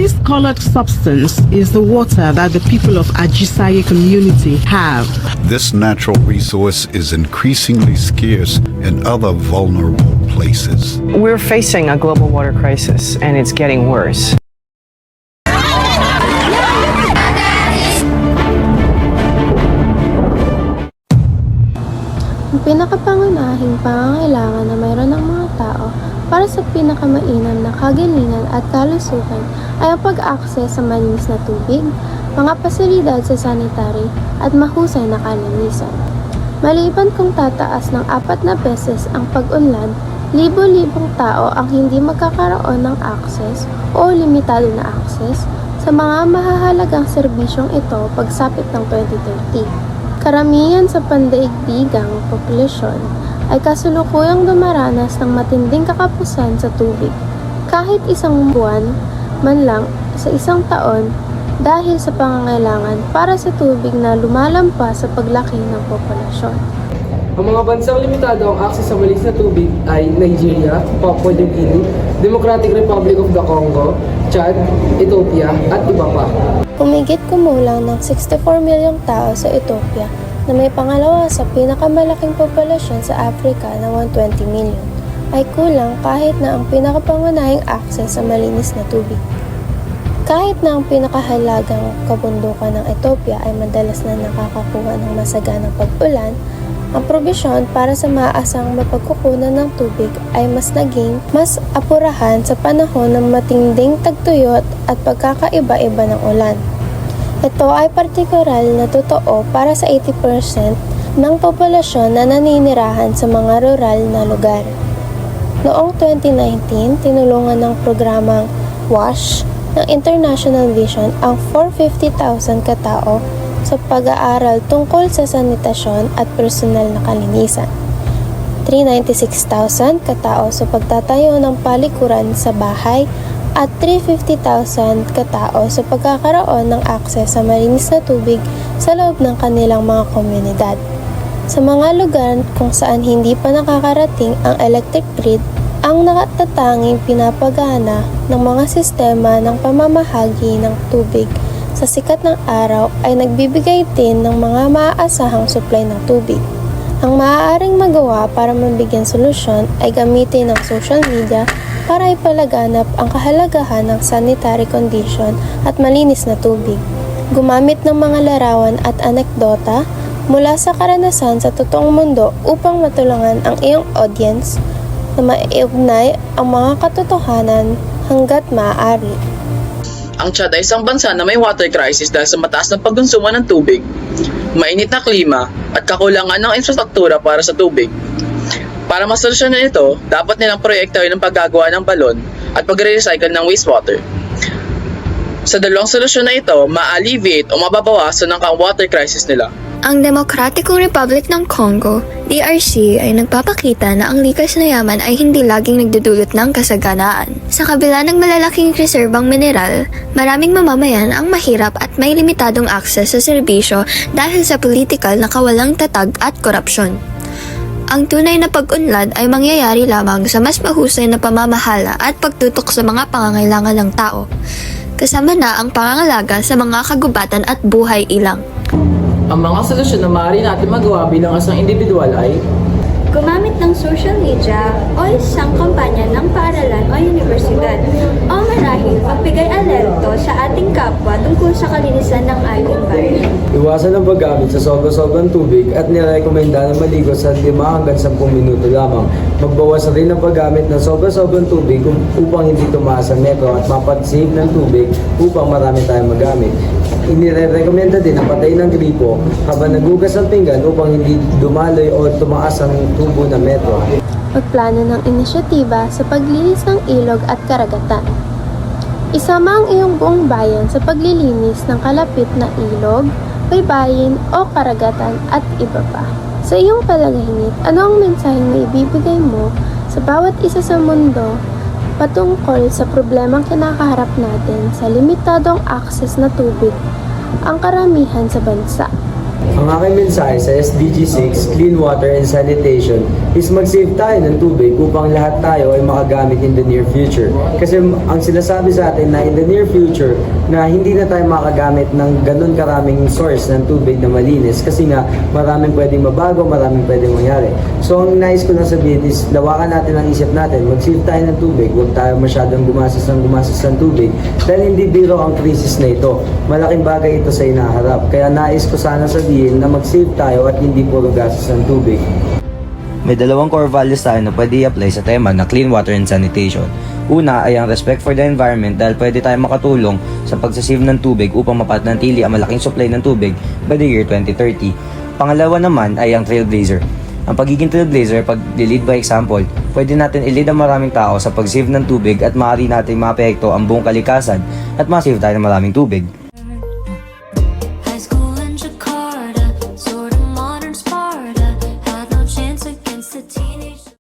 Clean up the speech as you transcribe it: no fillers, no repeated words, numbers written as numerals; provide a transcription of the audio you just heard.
This colored substance is the water that the people of Ajisaye community have. This natural resource is increasingly scarce in other vulnerable places. We're facing a global water crisis, and it's getting worse. Ang pinakapangunahing pangangailangan na mayroon ng mga tao para sa pinakamainam na kagalingan at kalusugan ay ang pag-access sa malinis na tubig, mga pasilidad sa sanitary at mahusay na kalinisan. Maliban kung tataas ng 4 na beses ang pag-unlad, libo-libong tao ang hindi magkakaroon ng access o limitado na access sa mga mahahalagang serbisyong ito pagsapit ng 2030. Karamihan sa pandaigdigang populasyon ay kasulukuyang dumaranas ng matinding kakapusan sa tubig, kahit isang buwan man lang sa isang taon dahil sa pangangailangan para sa tubig na lumalampas sa paglaki ng populasyon. Ang mga bansang limitado ang akses sa malinis na tubig ay Nigeria, Papua New Guinea, Democratic Republic of the Congo, Chad, Ethiopia at iba pa. Humigit kumulang ng 64 milyong tao sa Ethiopia na may pangalawa sa pinakamalaking populasyon sa Africa na 120 milyon ay kulang kahit na ang pinakapangunahing akses sa malinis na tubig. Kahit na ang pinakahalagang kabundukan ng Ethiopia ay madalas na nakakakuha ng masaganang pag-ulan, ang probisyon para sa maaasang mapagkukunan ng tubig ay mas apurahan sa panahon ng matinding tagtuyot at pagkakaiba-iba ng ulan. Ito ay partikular na totoo para sa 80% ng populasyon na naninirahan sa mga rural na lugar. Noong 2019, tinulungan ng programang WASH ng International Vision ang 450,000 katao sa pag-aaral tungkol sa sanitasyon at personal na kalinisan. 396,000 katao sa pagtatayo ng palikuran sa bahay at 350,000 katao sa pagkakaroon ng akses sa malinis na tubig sa loob ng kanilang mga komunidad. Sa mga lugar kung saan hindi pa nakakarating ang electric grid, ang nakatatanging pinapagana ng mga sistema ng pamamahagi ng tubig sa sikat ng araw ay nagbibigay din ng mga maaasahang supply ng tubig. Ang maaaring magawa para mabigyan solusyon ay gamitin ng social media para ipalaganap ang kahalagahan ng sanitary condition at malinis na tubig. Gumamit ng mga larawan at anekdota mula sa karanasan sa totoong mundo upang matulungan ang iyong audience na maiugnay ang mga katotohanan hanggat maaari. Ang Chad ay isang bansa na may water crisis dahil sa mataas na pagkonsumo ng tubig, mainit na klima, at kakulangan ng infrastruktura para sa tubig. Para masolusyonan ito, dapat nilang proyektuhin ang paggagawa ng balon at pagre-recycle ng wastewater. Sa dalawang solusyon na ito, ma-alleviate o mababawasan ang water crisis nila. Ang Democratic Republic ng Congo, DRC, ay nagpapakita na ang likas na yaman ay hindi laging nagdudulot ng kasaganaan. Sa kabila ng malalaking reserbang mineral, maraming mamamayan ang mahirap at may limitadong akses sa serbisyo dahil sa politikal na kawalang tatag at korupsyon. Ang tunay na pag-unlad ay mangyayari lamang sa mas mahusay na pamamahala at pagtutok sa mga pangangailangan ng tao, kasama na ang pangangalaga sa mga kagubatan at buhay ilang. Ang mga solusyon na maaari natin magawa bilang isang individual ay gumamit ng social media o isang kampanya ng paaralan o universidad o marahil magbigay alerto sa ating kapwa tungkol sa kalinisan ng ating environment. iwasan ang paggamit sa sobra-sobrang tubig at nirekomenda na maligo sa 5 hanggang 10 minuto lamang. Magbawas rin ang paggamit ng sobra-sobrang tubig upang hindi tumaas ang metro at mapag-save ng tubig upang marami tayong magamit. Inirekomenda din ang patayin ng gripo habang nagugas ang pinggan upang hindi dumaloy o tumaas ang tubo ng metro. Magplano ng inisyatiba sa paglinis ng ilog at karagatan. Isama ang iyong buong bayan sa paglilinis ng kalapit na ilog, baybayin o karagatan at iba pa. Sa iyong palagay, ano ang mensaheng na ibibigay mo sa bawat isa sa mundo patungkol sa problemang kinakaharap natin sa limitadong akses na tubig ang karamihan sa bansa? Ang aking mensahe sa SDG 6, Clean Water and Sanitation, is mag-save tayo ng tubig upang lahat tayo ay makagamit in the near future. Kasi ang sinasabi sa atin na in the near future, na hindi na tayo makagamit ng ganun karaming source ng tubig na malinis kasi nga maraming pwedeng mabago, maraming pwedeng mangyari. So ang nais ko lang sabihin is lawakan natin ang isip natin, mag-save tayo ng tubig, huwag tayo masyadong gumastos ng tubig dahil hindi biro ang krisis na ito. Malaking bagay ito sa inaharap. Kaya nais ko sana sabihin na mag-save tayo at hindi puro gastos ng tubig. May dalawang core values tayo na pwede i-apply sa tema na clean water and sanitation. Una ay ang respect for the environment dahil pwede tayo makatulong sa pagsasave ng tubig upang mapanatili ang malaking supply ng tubig by the year 2030. Pangalawa naman ay ang trailblazer. Ang pagiging trailblazer, pag-lead by example, pwede natin i-lead ang maraming tao sa pag-save ng tubig at maaari natin maapekto ang buong kalikasan at ma-save tayo ng maraming tubig.